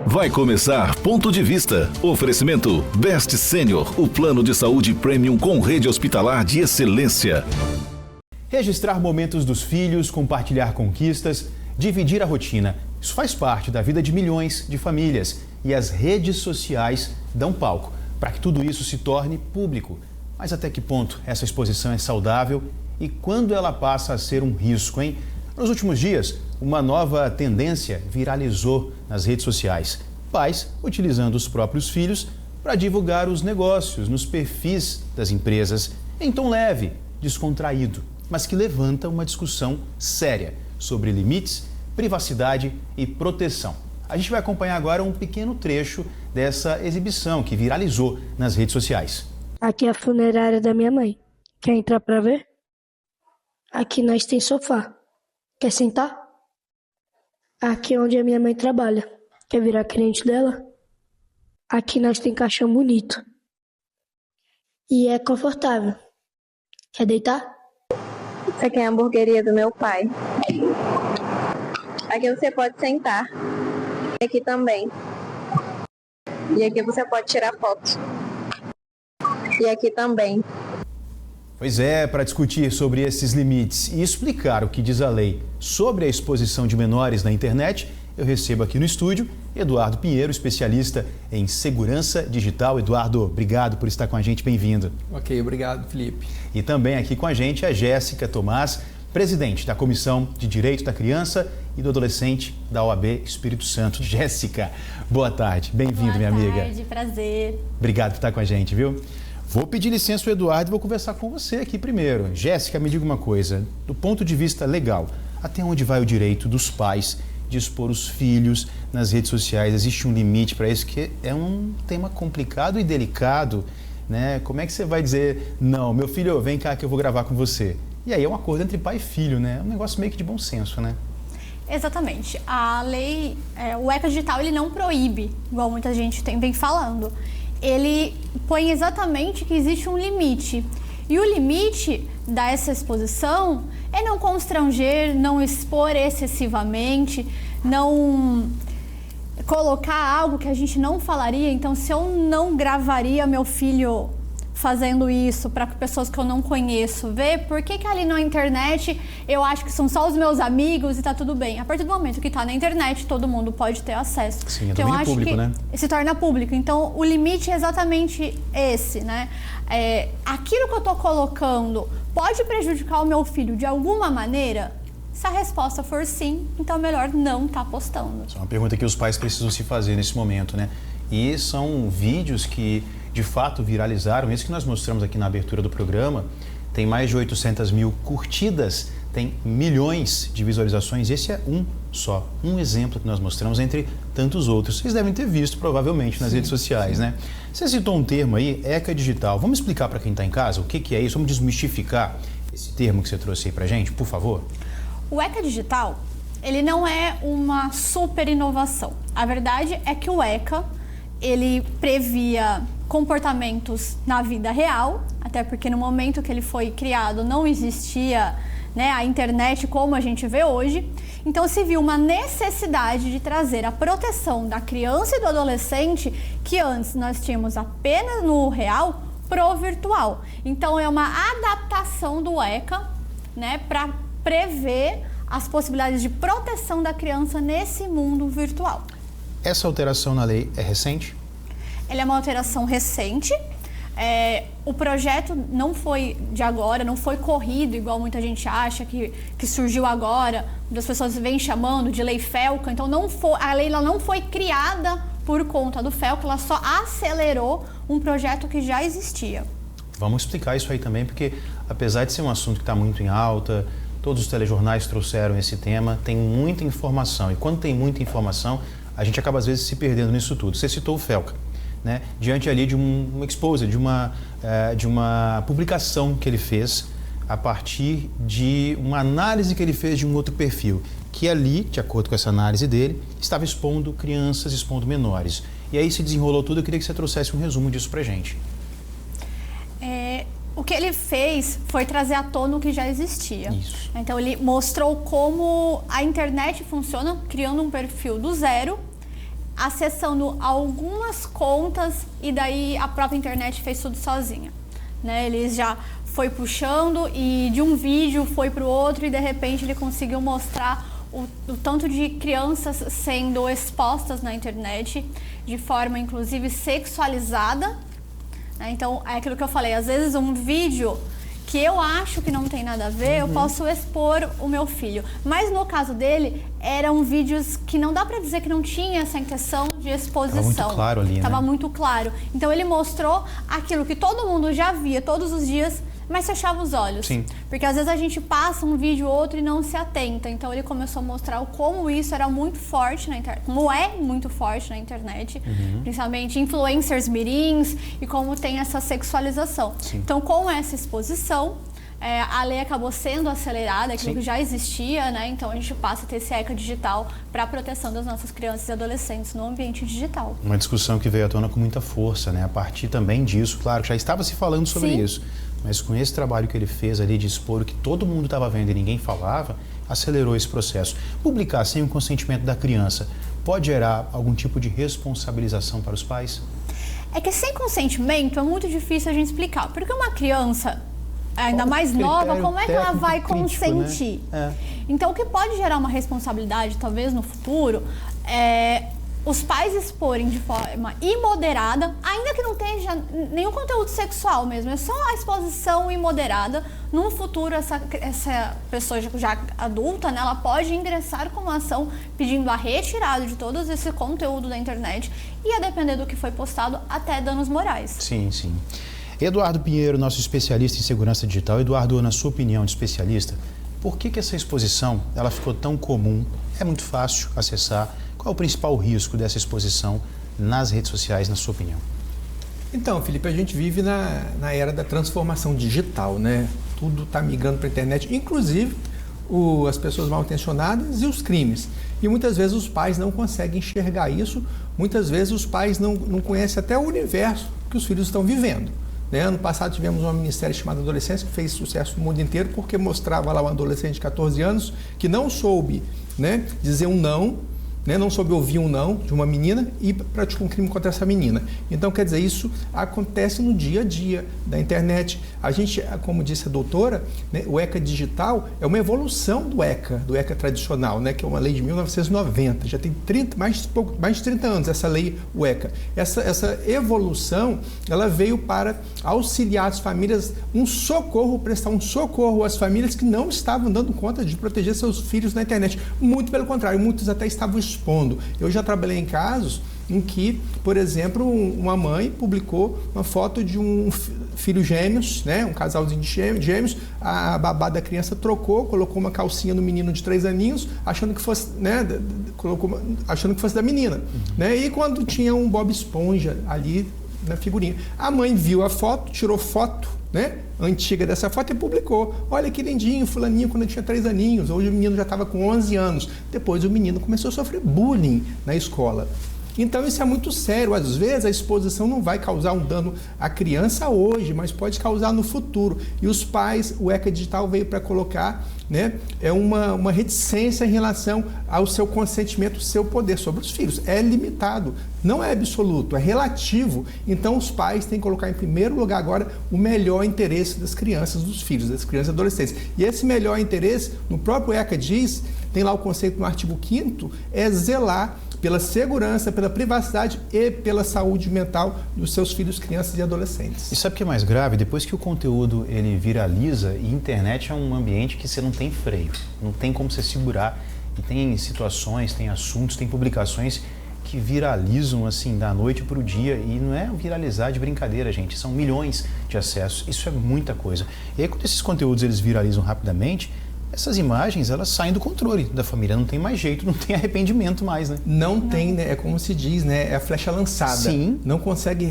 Vai começar Ponto de Vista. Oferecimento Best Senior, o plano de saúde premium com rede hospitalar de excelência. Registrar momentos dos filhos, compartilhar conquistas, dividir a rotina. Isso faz parte da vida de milhões de famílias. E as redes sociais dão palco para que tudo isso se torne público. Mas até que ponto essa exposição é saudável e quando ela passa a ser um risco, hein? Nos últimos dias, uma nova tendência viralizou nas redes sociais. Pais utilizando os próprios filhos para divulgar os negócios nos perfis das empresas em tom leve, descontraído, mas que levanta uma discussão séria sobre limites, privacidade e proteção. A gente vai acompanhar agora um pequeno trecho dessa exibição que viralizou nas redes sociais. Aqui é a funerária da minha mãe. Quer entrar para ver? Aqui nós tem sofá. Quer sentar? Aqui é onde a minha mãe trabalha. Quer virar cliente dela? Aqui nós tem caixão bonito. E é confortável. Quer deitar? Essa aqui é a hamburgueria do meu pai. Aqui você pode sentar. Aqui também. E aqui você pode tirar foto. E aqui também. Pois é, para discutir sobre esses limites e explicar o que diz a lei sobre a exposição de menores na internet, eu recebo aqui no estúdio Eduardo Pinheiro, especialista em segurança digital. Eduardo, obrigado por estar com a gente, bem-vindo. Ok, obrigado, Felipe. E também aqui com a gente a Jéssica Tomás, presidente da Comissão de Direito da Criança e do Adolescente da OAB Espírito Santo. Jéssica, boa tarde, bem-vindo, minha amiga. Boa tarde, prazer. Obrigado por estar com a gente, viu? Vou pedir licença ao Eduardo e vou conversar com você aqui primeiro. Jéssica, me diga uma coisa, do ponto de vista legal, até onde vai o direito dos pais de expor os filhos nas redes sociais? Existe um limite para isso, que é um tema complicado e delicado, né? Como é que você vai dizer, não, meu filho, vem cá que eu vou gravar com você? E aí é um acordo entre pai e filho, né? É um negócio meio que de bom senso, né? Exatamente. A lei, o ECA digital, ele não proíbe, igual muita gente vem falando. Ele põe exatamente que existe um limite. E o limite dessa exposição é não constranger, não expor excessivamente, não colocar algo que a gente não falaria. Então, se eu não gravaria meu filho fazendo isso para pessoas que eu não conheço ver, por que ali na internet eu acho que são só os meus amigos e tá tudo bem? A partir do momento que tá na internet, todo mundo pode ter acesso. Sim, é então, eu acho público, que né? Se torna público. Então, o limite é exatamente esse, né? Aquilo que eu tô colocando pode prejudicar o meu filho de alguma maneira? Se a resposta for sim, então é melhor não estar postando. Essa é uma pergunta que os pais precisam se fazer nesse momento, né? E são vídeos que de fato viralizaram. Esse que nós mostramos aqui na abertura do programa tem mais de 800 mil curtidas, tem milhões de visualizações. Esse é um exemplo que nós mostramos entre tantos outros. Vocês devem ter visto provavelmente nas redes sociais, né? Você citou um termo aí, ECA digital. Vamos explicar para quem está em casa o que é isso? Vamos desmistificar esse termo que você trouxe aí para a gente, por favor? O ECA digital, ele não é uma super inovação. A verdade é que o ECA, ele previa comportamentos na vida real, até porque no momento que ele foi criado não existia, né, a internet como a gente vê hoje. Então se viu uma necessidade de trazer a proteção da criança e do adolescente, que antes nós tínhamos apenas no real, pro virtual. Então é uma adaptação do ECA, né, para prever as possibilidades de proteção da criança nesse mundo virtual. Essa alteração na lei é recente? Ela é uma alteração recente. O projeto não foi de agora, não foi corrido, igual muita gente acha que surgiu agora. Muitas pessoas vêm chamando de lei FELCA. Então a lei ela não foi criada por conta do FELCA, ela só acelerou um projeto que já existia. Vamos explicar isso aí também, porque apesar de ser um assunto que está muito em alta, todos os telejornais trouxeram esse tema, tem muita informação. E quando tem muita informação, a gente acaba às vezes se perdendo nisso tudo. Você citou o FELCA, né? Diante ali de um exposé, de uma publicação que ele fez a partir de uma análise que ele fez de um outro perfil, que ali, de acordo com essa análise dele, estava expondo crianças, expondo menores. E aí se desenrolou tudo, eu queria que você trouxesse um resumo disso pra gente. O que ele fez foi trazer à tona o que já existia. Isso. Então ele mostrou como a internet funciona, criando um perfil do zero, acessando algumas contas e daí a própria internet fez tudo sozinha, né? Ele já foi puxando e de um vídeo foi para o outro e de repente ele conseguiu mostrar o tanto de crianças sendo expostas na internet de forma inclusive sexualizada, né? Então é aquilo que eu falei, às vezes um vídeo que eu acho que não tem nada a ver, eu posso expor o meu filho. Mas no caso dele, eram vídeos que não dá pra dizer que não tinha essa intenção de exposição. Tava muito claro ali, né? Tava muito claro. Então ele mostrou aquilo que todo mundo já via todos os dias, mas fechava os olhos. Sim. Porque às vezes a gente passa um vídeo ou outro e não se atenta. Então ele começou a mostrar como isso era muito forte na internet, como é muito forte na internet, principalmente influencers mirins e como tem essa sexualização. Sim. Então com essa exposição, a lei acabou sendo acelerada, aquilo que já existia, né? Então a gente passa a ter esse ECA digital para a proteção das nossas crianças e adolescentes no ambiente digital. Uma discussão que veio à tona com muita força, né? A partir também disso, claro, já estava se falando sobre isso, mas com esse trabalho que ele fez ali de expor o que todo mundo estava vendo e ninguém falava, acelerou esse processo. Publicar sem o consentimento da criança pode gerar algum tipo de responsabilização para os pais? É que sem consentimento é muito difícil a gente explicar, porque uma criança ainda mais nova, como é que ela vai consentir? Né? Então, o que pode gerar uma responsabilidade, talvez no futuro, os pais exporem de forma imoderada, ainda que não tenha nenhum conteúdo sexual mesmo, é só a exposição imoderada. No futuro, essa pessoa já adulta, né, ela pode ingressar com uma ação pedindo a retirada de todo esse conteúdo da internet e, a depender do que foi postado, até danos morais. Sim, sim. Eduardo Pinheiro, nosso especialista em segurança digital. Eduardo, na sua opinião de especialista, por que essa exposição ela ficou tão comum? É muito fácil acessar. Qual é o principal risco dessa exposição nas redes sociais, na sua opinião? Então, Felipe, a gente vive na era da transformação digital, né? Tudo está migrando para a internet, inclusive as pessoas mal intencionadas e os crimes. E muitas vezes os pais não conseguem enxergar isso, muitas vezes os pais não conhecem até o universo que os filhos estão vivendo. Né? Ano passado tivemos uma minissérie chamada Adolescência, que fez sucesso no mundo inteiro, porque mostrava lá um adolescente de 14 anos que não soube, né, dizer um não, né, não soube ouvir um não de uma menina e praticou um crime contra essa menina. Então, quer dizer, isso acontece no dia a dia da internet. A gente, como disse a doutora, né, o ECA digital é uma evolução do ECA tradicional, né, que é uma lei de 1990, já tem mais de 30 anos essa lei, o ECA. Essa evolução, ela veio para auxiliar as famílias, prestar um socorro às famílias que não estavam dando conta de proteger seus filhos na internet. Muito pelo contrário, muitos até estavam expondo. Eu já trabalhei em casos em que, por exemplo, uma mãe publicou uma foto de um filho gêmeos, né, um casalzinho de gêmeos, a babá da criança colocou uma calcinha no menino de 3 aninhos, achando que fosse, né, achando que fosse da menina. Né, e quando tinha um Bob Esponja ali na figurinha, a mãe viu a foto, tirou foto, né, antiga dessa foto e publicou. Olha que lindinho, fulaninho quando tinha 3 aninhos, hoje o menino já estava com 11 anos. Depois o menino começou a sofrer bullying na escola. Então isso é muito sério. Às vezes a exposição não vai causar um dano à criança hoje, mas pode causar no futuro. E os pais, o ECA Digital veio para colocar, né, uma reticência em relação ao seu consentimento, seu poder sobre os filhos. É limitado, não é absoluto, é relativo. Então os pais têm que colocar em primeiro lugar agora o melhor interesse das crianças, dos filhos, das crianças e adolescentes. E esse melhor interesse, no próprio ECA diz, tem lá o conceito no artigo 5º, é zelar pela segurança, pela privacidade e pela saúde mental dos seus filhos, crianças e adolescentes. E sabe o que é mais grave? Depois que o conteúdo ele viraliza, e a internet é um ambiente que você não tem freio, não tem como você segurar, e tem situações, tem assuntos, tem publicações que viralizam assim da noite para o dia, e não é viralizar de brincadeira, gente, são milhões de acessos, isso é muita coisa. E aí quando esses conteúdos eles viralizam rapidamente, essas imagens, elas saem do controle da família, não tem mais jeito, não tem arrependimento mais, né? Não tem, né? É como se diz, né? É a flecha lançada. Sim. Não consegue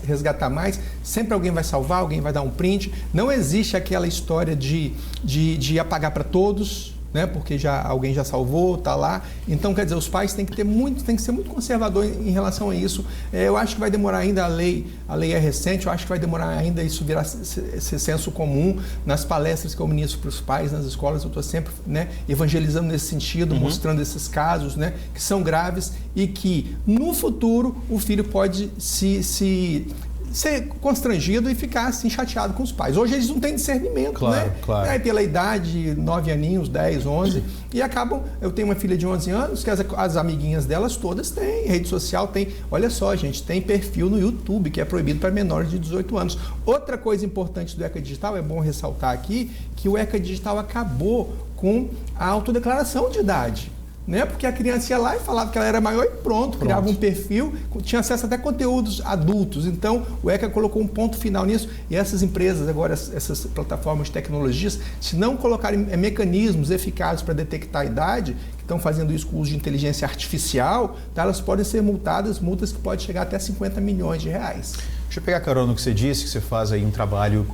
resgatar mais, sempre alguém vai salvar, alguém vai dar um print. Não existe aquela história de apagar para todos, né? Porque alguém já salvou, está lá. Então, quer dizer, os pais têm que ser muito conservador em relação a isso. Eu acho que vai demorar ainda, a lei é recente, eu acho que vai demorar ainda isso virar esse senso comum. Nas palestras que eu ministro para os pais, nas escolas, eu estou sempre, né, evangelizando nesse sentido, mostrando esses casos, né, que são graves e que no futuro o filho pode ser constrangido e ficar assim chateado com os pais. Hoje eles não têm discernimento, né? Claro. Pela idade, 9 aninhos, 10, 11, e acabam... Eu tenho uma filha de 11 anos, que as amiguinhas delas todas têm, rede social tem... Olha só, gente, tem perfil no YouTube, que é proibido para menores de 18 anos. Outra coisa importante do ECA Digital, é bom ressaltar aqui, que o ECA Digital acabou com a autodeclaração de idade. Né? Porque a criança ia lá e falava que ela era maior e pronto, criava um perfil, tinha acesso até a conteúdos adultos. Então, o ECA colocou um ponto final nisso. E essas empresas, agora, essas plataformas de tecnologias, se não colocarem mecanismos eficazes para detectar a idade, que estão fazendo isso com o uso de inteligência artificial, tá? Elas podem ser multas que podem chegar até 50 milhões de reais. Deixa eu pegar, Carol, no que você disse, que você faz aí um trabalho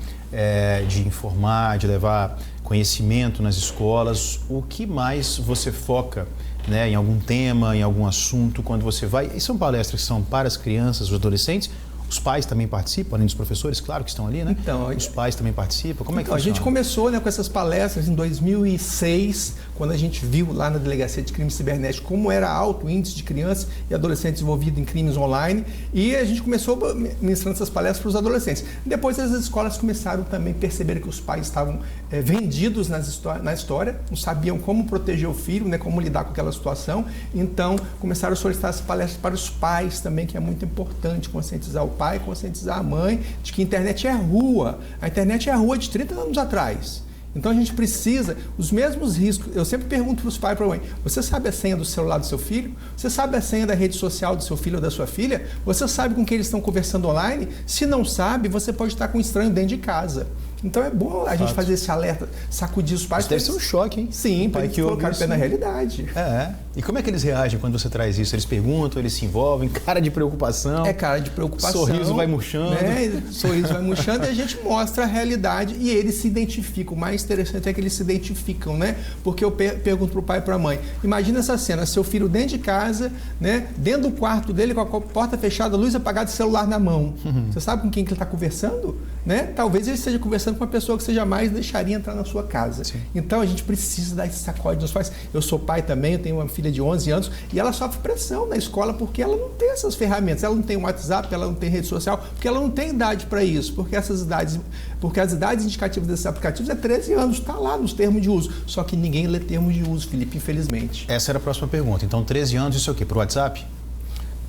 de informar, de levar conhecimento nas escolas. O que mais você foca, né, em algum tema, em algum assunto, quando você vai... E são palestras que são para as crianças, os adolescentes. Os pais também participam, além dos professores, claro, que estão ali, né? Então, os pais também participam. Como é que funciona? A gente começou, né, com essas palestras em 2006, quando a gente viu lá na Delegacia de Crimes Cibernéticos como era alto o índice de crianças e adolescentes envolvidos em crimes online, e a gente começou ministrando essas palestras para os adolescentes. Depois as escolas começaram também a perceber que os pais estavam vendidos na história, não sabiam como proteger o filho, né, como lidar com aquela situação, então começaram a solicitar essas palestras para os pais também, que é muito importante conscientizar o pai, conscientizar a mãe de que a internet é rua. A internet é a rua de 30 anos atrás. Então a gente precisa, os mesmos riscos, eu sempre pergunto para os pais e para a mãe, você sabe a senha do celular do seu filho? Você sabe a senha da rede social do seu filho ou da sua filha? Você sabe com quem eles estão conversando online? Se não sabe, você pode estar com um estranho dentro de casa. Então é bom a gente fazer esse alerta, sacudir os pais. Isso deve ser um choque, hein? Sim, para eles colocarem o pé na realidade. E como é que eles reagem quando você traz isso? Eles perguntam, eles se envolvem, cara de preocupação? É cara de preocupação. Sorriso vai murchando. Né? Sorriso vai murchando e a gente mostra a realidade e eles se identificam. O mais interessante é que eles se identificam, né? Porque eu pergunto para o pai e para a mãe, imagina essa cena, seu filho dentro de casa, né? Dentro do quarto dele, com a porta fechada, luz apagada e celular na mão. Você sabe com quem que ele está conversando? Né? Talvez ele esteja conversando com uma pessoa que você jamais deixaria entrar na sua casa. Sim. Então a gente precisa dar esse sacode nos pais. Eu sou pai também, eu tenho uma filha de 11 anos e ela sofre pressão na escola porque ela não tem essas ferramentas, ela não tem WhatsApp, ela não tem rede social, porque ela não tem idade para isso, porque as idades indicativas desses aplicativos é 13 anos, está lá nos termos de uso, só que ninguém lê termos de uso, Felipe, infelizmente. Essa era a próxima pergunta. Então 13 anos, isso é o quê? Para o WhatsApp?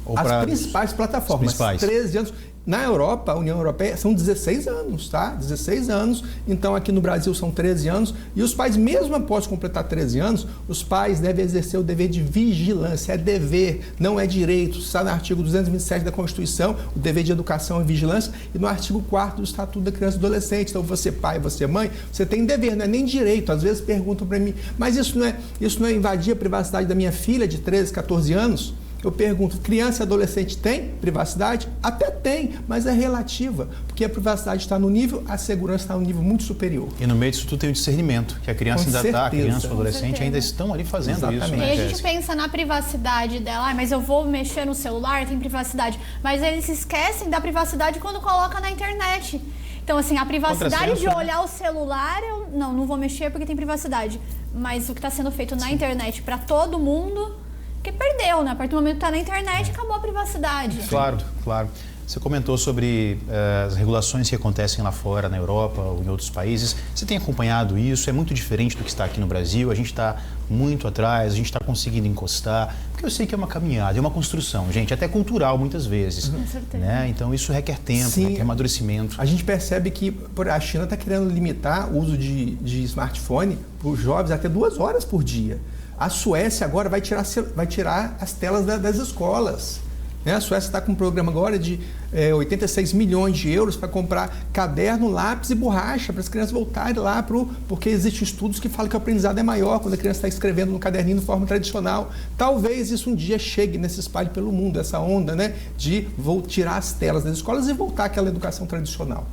Ou as principais plataformas, 13 anos. Na Europa, a União Europeia, são 16 anos, tá? 16 anos, então aqui no Brasil são 13 anos, e os pais, mesmo após completar 13 anos, os pais devem exercer o dever de vigilância, é dever, não é direito, está no artigo 227 da Constituição, o dever de educação e vigilância, e no artigo 4º do Estatuto da Criança e do Adolescente. Então você pai, você mãe, você tem dever, não é nem direito. Às vezes perguntam para mim, mas isso não é invadir a privacidade da minha filha de 13, 14 anos? Eu pergunto, criança e adolescente tem privacidade? Até tem, mas é relativa, porque a privacidade está no nível, a segurança está no nível muito superior. E no meio disso tudo tem o discernimento, que a criança ainda está, a criança e o adolescente ainda estão ali fazendo isso. E aí a gente pensa na privacidade dela, mas eu vou mexer no celular, tem privacidade. Mas eles se esquecem da privacidade quando coloca na internet. Então, assim, a privacidade de olhar o celular, eu não vou mexer porque tem privacidade. Mas o que está sendo feito na internet para todo mundo... Porque perdeu, né? A partir do momento que está na internet, acabou a privacidade. Claro, claro. Você comentou sobre as regulações que acontecem lá fora, na Europa ou em outros países. Você tem acompanhado isso? É muito diferente do que está aqui no Brasil? A gente está muito atrás, a gente está conseguindo encostar? Porque eu sei que é uma caminhada, é uma construção, gente, até cultural muitas vezes. Com certeza. Né? Então isso requer tempo, requer amadurecimento. A gente percebe que a China está querendo limitar o uso de smartphone para os jovens até 2 horas por dia. A Suécia agora vai tirar as telas das escolas. Né? A Suécia está com um programa agora de 86 milhões de euros para comprar caderno, lápis e borracha para as crianças voltarem lá, porque existem estudos que falam que o aprendizado é maior quando a criança está escrevendo no caderninho de forma tradicional. Talvez isso um dia chegue nesse espalho pelo mundo, essa onda, né, de tirar as telas das escolas e voltar àquela educação tradicional.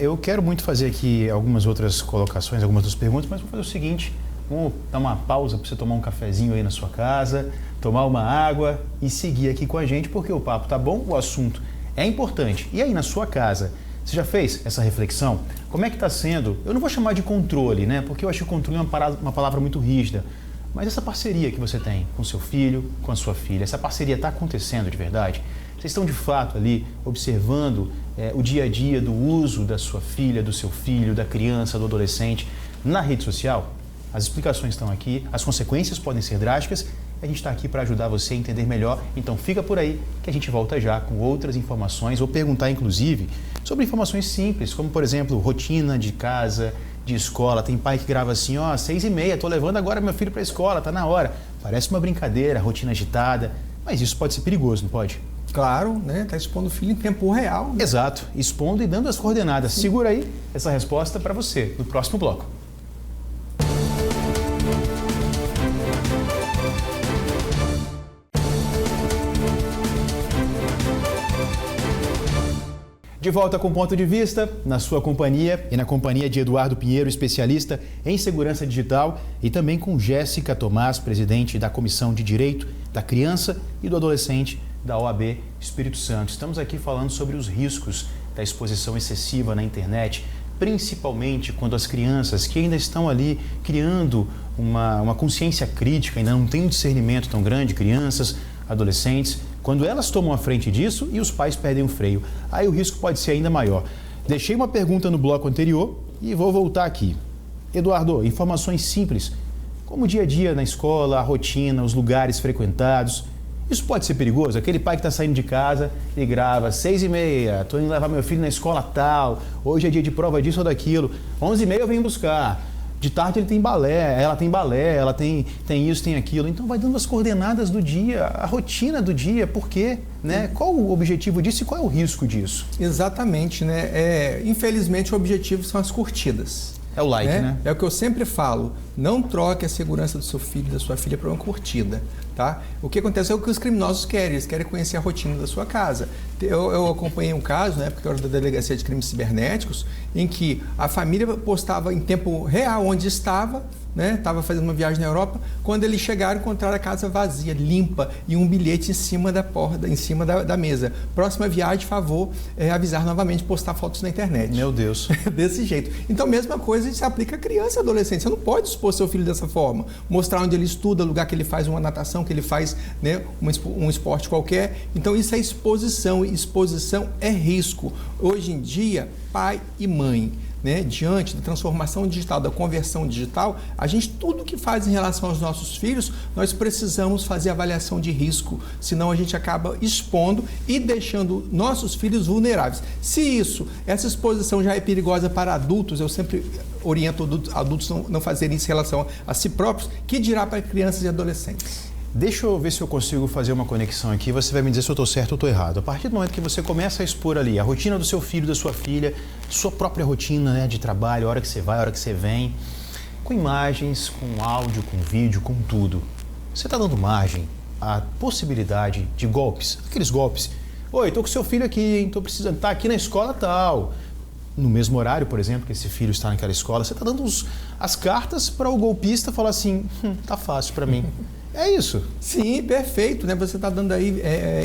Eu quero muito fazer aqui algumas outras colocações, algumas outras perguntas, mas vou fazer o seguinte... Vamos dar uma pausa para você tomar um cafezinho aí na sua casa, tomar uma água e seguir aqui com a gente, porque o papo tá bom, o assunto é importante. E aí na sua casa, você já fez essa reflexão? Como é que está sendo? Eu não vou chamar de controle, né? Porque eu acho que controle é uma palavra muito rígida. Mas essa parceria que você tem com seu filho, com a sua filha, essa parceria está acontecendo de verdade? Vocês estão de fato ali observando o dia a dia do uso da sua filha, do seu filho, da criança, do adolescente na rede social? As explicações estão aqui, as consequências podem ser drásticas. A gente está aqui para ajudar você a entender melhor. Então fica por aí que a gente volta já com outras informações. Vou perguntar inclusive sobre informações simples, como por exemplo, rotina de casa, de escola. Tem pai que grava assim, 6h30, estou levando agora meu filho para a escola, tá na hora. Parece uma brincadeira, rotina agitada, mas isso pode ser perigoso, não pode? Claro, né? Tá expondo o filho em tempo real. Né? Exato, expondo e dando as coordenadas. Sim. Segura aí essa resposta para você no próximo bloco. De volta com Ponto de Vista, na sua companhia e na companhia de Eduardo Pinheiro, especialista em segurança digital, e também com Jéssica Tomás, presidente da Comissão de Direito da Criança e do Adolescente da OAB Espírito Santo. Estamos aqui falando sobre os riscos da exposição excessiva na internet, principalmente quando as crianças que ainda estão ali criando uma consciência crítica, ainda não têm um discernimento tão grande, crianças, adolescentes, quando elas tomam a frente disso e os pais perdem o freio, aí o risco pode ser ainda maior. Deixei uma pergunta no bloco anterior e vou voltar aqui. Eduardo, informações simples, como o dia a dia na escola, a rotina, os lugares frequentados. Isso pode ser perigoso? Aquele pai que está saindo de casa e grava 6h30, estou indo levar meu filho na escola tal, hoje é dia de prova disso ou daquilo, 11h30 eu venho buscar. De tarde ele tem balé, ela tem isso, tem aquilo. Então vai dando as coordenadas do dia, a rotina do dia, por quê? Né? Qual o objetivo disso e qual é o risco disso? Exatamente, né? Infelizmente o objetivo são as curtidas. É o like, né? É o que eu sempre falo, não troque a segurança do seu filho e da sua filha por uma curtida, tá? O que acontece é o que os criminosos querem, eles querem conhecer a rotina da sua casa. Eu acompanhei um caso, na época que eu era da Delegacia de Crimes Cibernéticos, em que a família postava em tempo real onde estava, né? Estava fazendo uma viagem na Europa, quando eles chegaram, encontraram a casa vazia, limpa, e um bilhete em cima da porta, em cima da mesa. Próxima viagem, favor, avisar novamente, postar fotos na internet. Meu Deus. Desse jeito. Então, mesma coisa se aplica a criança e adolescente. Você não pode expor seu filho dessa forma. Mostrar onde ele estuda, lugar que ele faz uma natação, que ele faz, né, um esporte qualquer. Então, isso é exposição. E exposição é risco. Hoje em dia, pai e mãe, né, diante da transformação digital, da conversão digital, a gente, tudo que faz em relação aos nossos filhos, nós precisamos fazer avaliação de risco, senão a gente acaba expondo e deixando nossos filhos vulneráveis. Se essa exposição já é perigosa para adultos, eu sempre oriento adultos não fazerem isso em relação a si próprios, que dirá para crianças e adolescentes. Deixa eu ver se eu consigo fazer uma conexão aqui, você vai me dizer se eu estou certo ou estou errado. A partir do momento que você começa a expor ali a rotina do seu filho, da sua filha, sua própria rotina, né, de trabalho, a hora que você vai, a hora que você vem, com imagens, com áudio, com vídeo, com tudo, você está dando margem à possibilidade de golpes, aqueles golpes. Oi, estou com seu filho aqui, estou precisando, está aqui na escola tal. No mesmo horário, por exemplo, que esse filho está naquela escola, você está dando as cartas para o golpista falar assim, tá fácil para mim. É isso. Sim, perfeito, né? Você está dando aí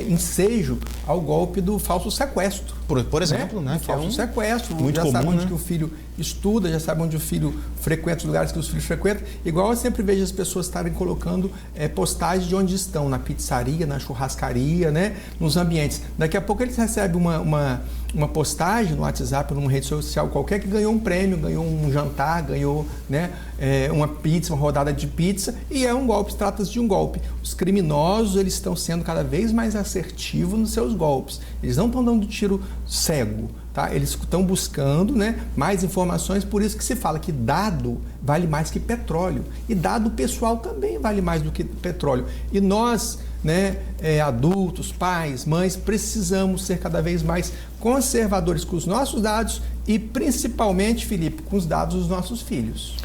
ensejo ao golpe do falso sequestro. Por exemplo, né? Que falso sequestro. Muito já comum, sabe onde né? que o filho estuda, já sabe onde o filho frequenta, os lugares que os filhos frequentam. Igual eu sempre vejo as pessoas estarem colocando postagens de onde estão, na pizzaria, na churrascaria, né? Nos ambientes. Daqui a pouco eles recebem uma postagem no WhatsApp ou numa rede social qualquer que ganhou um prêmio, ganhou um jantar, ganhou, né, uma pizza, uma rodada de pizza, e é um golpe, trata-se de um golpe. Os criminosos, eles estão sendo cada vez mais assertivos nos seus golpes. Eles não estão dando tiro cego, tá? Eles estão buscando, né, mais informações, por isso que se fala que dado vale mais que petróleo. E dado pessoal também vale mais do que petróleo. E nós, né, adultos, pais, mães, precisamos ser cada vez mais conservadores com os nossos dados e principalmente, Felipe, com os dados dos nossos filhos.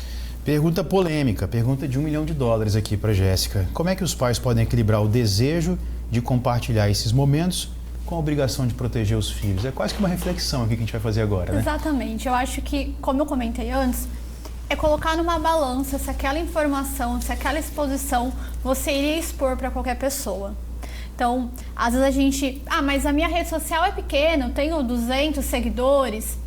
Pergunta polêmica, pergunta de $1 milhão aqui para Jéssica. Como é que os pais podem equilibrar o desejo de compartilhar esses momentos com a obrigação de proteger os filhos? É quase que uma reflexão aqui que a gente vai fazer agora, né? Exatamente. Eu acho que, como eu comentei antes, é colocar numa balança se aquela informação, se aquela exposição você iria expor para qualquer pessoa. Então, às vezes a gente, mas a minha rede social é pequena, eu tenho 200 seguidores,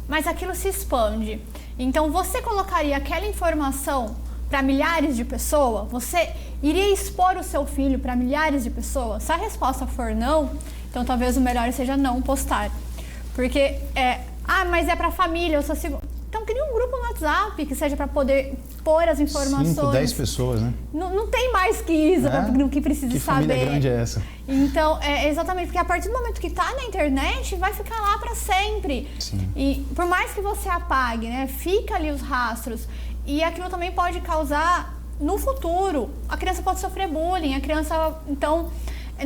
mas aquilo se expande. Então, você colocaria aquela informação para milhares de pessoas? Você iria expor o seu filho para milhares de pessoas? Se a resposta for não, então talvez o melhor seja não postar. Porque, mas é para a família, eu só sigo... Então, cria um grupo no WhatsApp que seja para poder pôr as informações. 5, 10 pessoas, né? Não tem mais que isso, no que precisa que saber. Que família grande é essa? Então, exatamente, porque a partir do momento que está na internet, vai ficar lá para sempre. Sim. E por mais que você apague, né, fica ali os rastros. E aquilo também pode causar, no futuro, a criança pode sofrer bullying, a criança, então...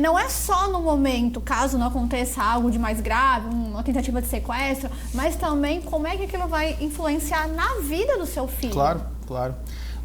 Não é só no momento, caso não aconteça algo de mais grave, uma tentativa de sequestro, mas também como é que aquilo vai influenciar na vida do seu filho. Claro, claro.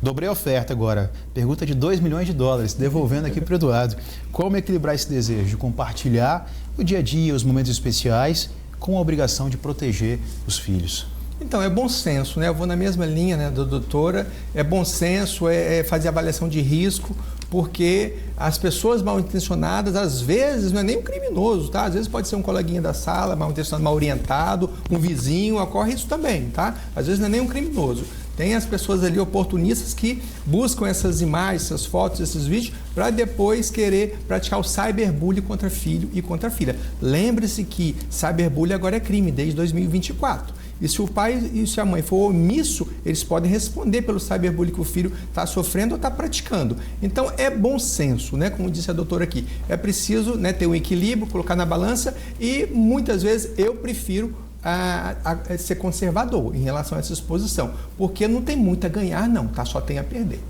Dobrei a oferta agora. Pergunta de $2 milhões, devolvendo aqui para o Eduardo. Como equilibrar esse desejo de compartilhar o dia a dia, os momentos especiais, com a obrigação de proteger os filhos? Então, é bom senso, né? Eu vou na mesma linha, né, da doutora. É bom senso, é fazer avaliação de risco, porque as pessoas mal intencionadas, às vezes, não é nem um criminoso, tá? Às vezes pode ser um coleguinha da sala, mal intencionado, mal orientado, um vizinho, ocorre isso também, tá? Às vezes não é nem um criminoso. Tem as pessoas ali oportunistas que buscam essas imagens, essas fotos, esses vídeos, para depois querer praticar o cyberbullying contra filho e contra filha. Lembre-se que cyberbullying agora é crime desde 2024. E se o pai e se a mãe for omisso, eles podem responder pelo cyberbullying que o filho está sofrendo ou está praticando. Então, é bom senso, né? Como disse a doutora aqui. É preciso, né, ter um equilíbrio, colocar na balança e muitas vezes eu prefiro ser conservador em relação a essa exposição, porque não tem muito a ganhar não, tá? Só tem a perder.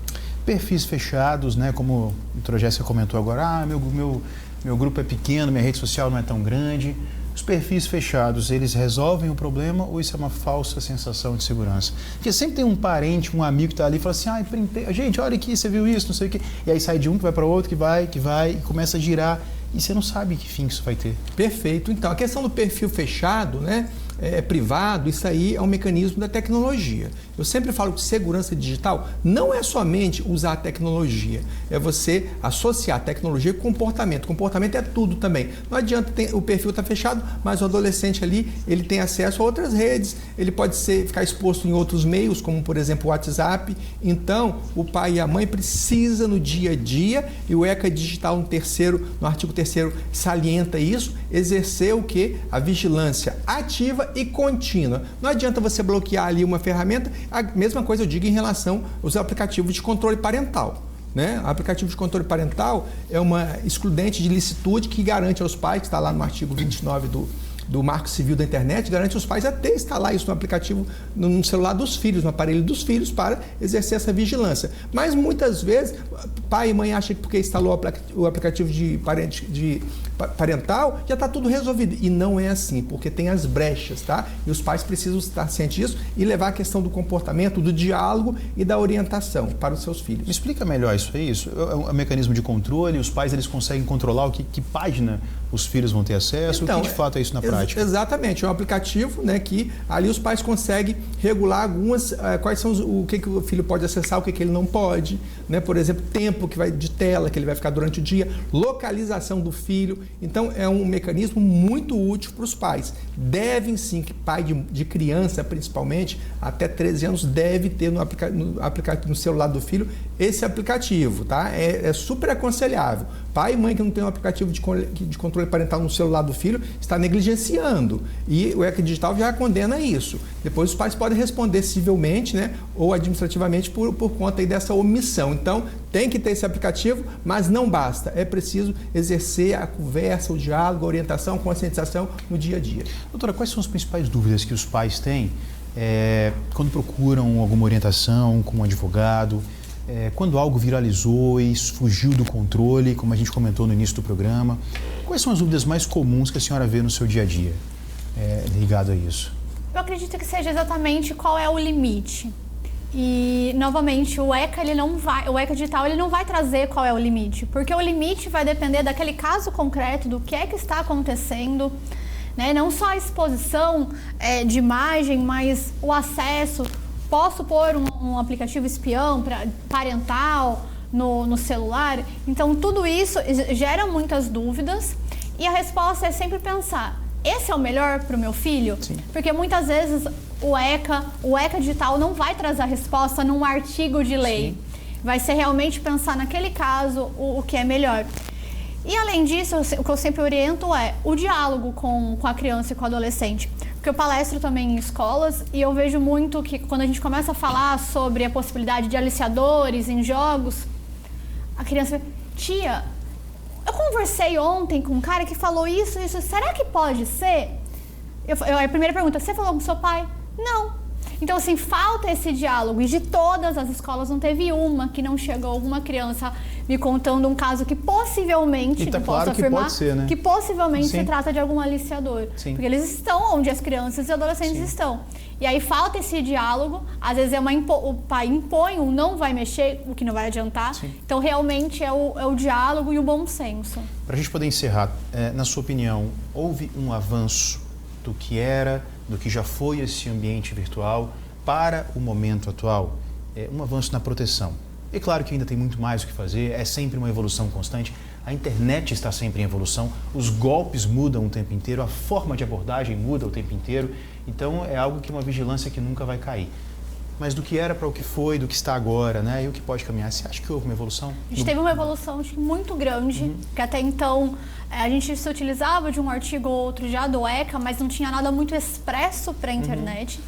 Perfis fechados, né? Como a doutora Jéssica comentou agora, meu grupo é pequeno, minha rede social não é tão grande. Os perfis fechados, eles resolvem o problema ou isso é uma falsa sensação de segurança? Porque sempre tem um parente, um amigo que está ali e fala assim, gente, olha aqui, você viu isso, não sei o quê. E aí sai de um que vai para outro, que vai, e começa a girar. E você não sabe que fim isso vai ter. Perfeito. Então, a questão do perfil fechado, né? Privado, isso aí é um mecanismo da tecnologia. Eu sempre falo que segurança digital não é somente usar a tecnologia, é você associar tecnologia com comportamento. Comportamento é tudo também. Não adianta o perfil estar fechado, mas o adolescente ali, ele tem acesso a outras redes, ele pode ficar exposto em outros meios, como por exemplo o WhatsApp. Então, o pai e a mãe precisam no dia a dia, e o ECA Digital no artigo 3º salienta isso, exercer o quê? A vigilância ativa e contínua. Não adianta você bloquear ali uma ferramenta, a mesma coisa eu digo em relação aos aplicativos de controle parental. Né? O aplicativo de controle parental é uma excludente de licitude que garante aos pais, que está lá no artigo 29 do Marco Civil da Internet, garante aos pais até instalar isso no aplicativo, no celular dos filhos, no aparelho dos filhos, para exercer essa vigilância. Mas muitas vezes, pai e mãe acham que porque instalou o aplicativo de parental, já está tudo resolvido. E não é assim, porque tem as brechas, tá? E os pais precisam estar cientes disso e levar a questão do comportamento, do diálogo e da orientação para os seus filhos. Me explica melhor isso aí. Isso é um mecanismo de controle? Os pais eles conseguem controlar que página os filhos vão ter acesso? Então, o que de fato é isso na prática? Exatamente. É um aplicativo, né, que ali os pais conseguem regular algumas, quais são o que o filho pode acessar, o que ele não pode, né? Por exemplo, tempo de tela que ele vai ficar durante o dia, localização do filho. Então, é um mecanismo muito útil para os pais. Devem sim, que pai de criança, principalmente, até 13 anos, deve ter no celular do filho esse aplicativo, tá? É super aconselhável. Pai e mãe que não tem um aplicativo de controle parental no celular do filho está negligenciando. E o ECA Digital já condena isso. Depois os pais podem responder civilmente, né, ou administrativamente por conta aí dessa omissão. Então, tem que ter esse aplicativo, mas não basta. É preciso exercer a conversa, o diálogo, a orientação, a conscientização no dia a dia. Doutora, quais são as principais dúvidas que os pais têm quando procuram alguma orientação com um advogado? Quando algo viralizou e fugiu do controle, como a gente comentou no início do programa, quais são as dúvidas mais comuns que a senhora vê no seu dia a dia ligado a isso? Eu acredito que seja exatamente qual é o limite. E, novamente, o ECA Digital ele não vai trazer qual é o limite, porque o limite vai depender daquele caso concreto, do que é que está acontecendo, né? Não só a exposição de imagem, mas o acesso, Posso pôr um aplicativo espião parental no celular? Então, tudo isso gera muitas dúvidas e a resposta é sempre pensar, esse é o melhor para o meu filho? Sim. Porque muitas vezes o ECA digital não vai trazer a resposta num artigo de lei. Sim. Vai ser realmente pensar naquele caso o que é melhor. E além disso, o que eu sempre oriento é o diálogo com a criança e com o adolescente. Porque eu palestro também em escolas e eu vejo muito que quando a gente começa a falar sobre a possibilidade de aliciadores em jogos, a criança fala, tia, eu conversei ontem com um cara que falou isso, será que pode ser? A primeira pergunta, você falou com seu pai? Não. Então, assim, falta esse diálogo. E de todas as escolas, não teve uma que não chegou alguma criança me contando um caso que possivelmente, tá claro, posso afirmar, que pode ser, né? Que possivelmente Sim. se trata de algum aliciador. Sim. Porque eles estão onde as crianças e adolescentes Sim. estão. E aí falta esse diálogo. Às vezes o pai impõe, não vai mexer, o que não vai adiantar. Sim. Então, realmente, é o diálogo e o bom senso. Para a gente poder encerrar, na sua opinião, houve um avanço do que era, do que já foi esse ambiente virtual para o momento atual? Um avanço na proteção. E claro que ainda tem muito mais o que fazer, é sempre uma evolução constante. A internet está sempre em evolução, os golpes mudam o tempo inteiro, a forma de abordagem muda o tempo inteiro. Então é algo que uma vigilância que nunca vai cair. Mas do que era para o que foi, do que está agora, né? E o que pode caminhar. Você acha que houve uma evolução? A gente teve uma evolução muito grande, que até então a gente se utilizava de um artigo ou outro já do ECA, mas não tinha nada muito expresso para a internet.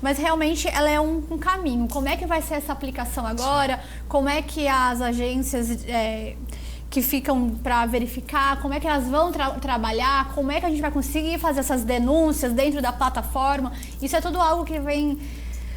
Mas realmente ela é um caminho. Como é que vai ser essa aplicação agora? Como é que as agências que ficam para verificar, como é que elas vão trabalhar? Como é que a gente vai conseguir fazer essas denúncias dentro da plataforma? Isso é tudo algo que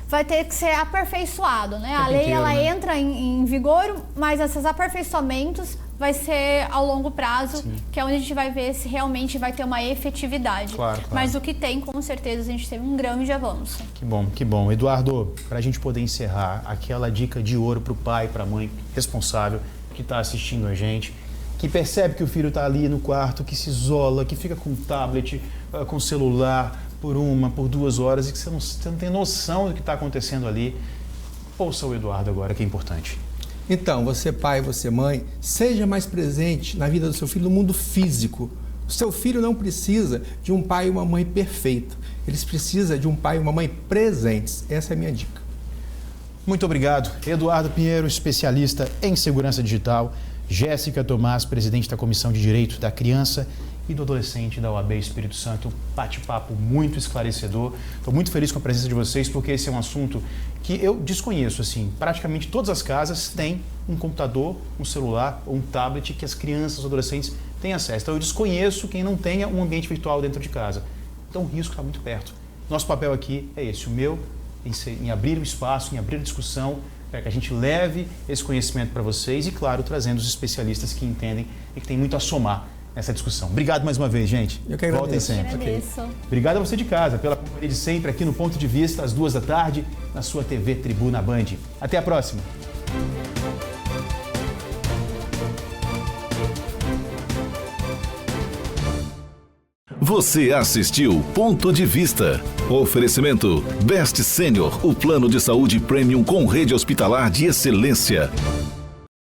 vai ter que ser aperfeiçoado, né? A lei ela entra em vigor, mas esses aperfeiçoamentos vai ser ao longo prazo, Sim. que é onde a gente vai ver se realmente vai ter uma efetividade. Claro. Mas o que tem, com certeza, a gente teve um grande avanço. Que bom, que bom. Eduardo, para a gente poder encerrar, aquela dica de ouro para o pai, para a mãe responsável que está assistindo a gente, que percebe que o filho está ali no quarto, que se isola, que fica com o tablet, com o celular por 2 horas e que você não tem noção do que está acontecendo ali. Ouça o Eduardo agora, que é importante. Então, você pai, você mãe, seja mais presente na vida do seu filho no mundo físico. O seu filho não precisa de um pai e uma mãe perfeito. Eles precisam de um pai e uma mãe presentes. Essa é a minha dica. Muito obrigado. Eduardo Pinheiro, especialista em segurança digital. Jéssica Tomás, presidente da Comissão de Direito da Criança e do Adolescente da OAB Espírito Santo. Bate-papo muito esclarecedor. Estou muito feliz com a presença de vocês, porque esse é um assunto que eu desconheço. Assim, praticamente todas as casas têm um computador, um celular ou um tablet que as crianças e adolescentes têm acesso. Então eu desconheço quem não tenha um ambiente virtual dentro de casa. Então o risco está muito perto. Nosso papel aqui é esse, o meu, em abrir o espaço, em abrir a discussão, para que a gente leve esse conhecimento para vocês e, claro, trazendo os especialistas que entendem e que têm muito a somar nessa discussão. Obrigado mais uma vez, gente. Eu que agradeço. Voltem sempre. Agradeço. Obrigado a você de casa pela companhia de sempre aqui no Ponto de Vista, às 2 da tarde, na sua TV Tribuna Band. Até a próxima. Você assistiu Ponto de Vista. Oferecimento Best Senior, o plano de saúde premium com rede hospitalar de excelência.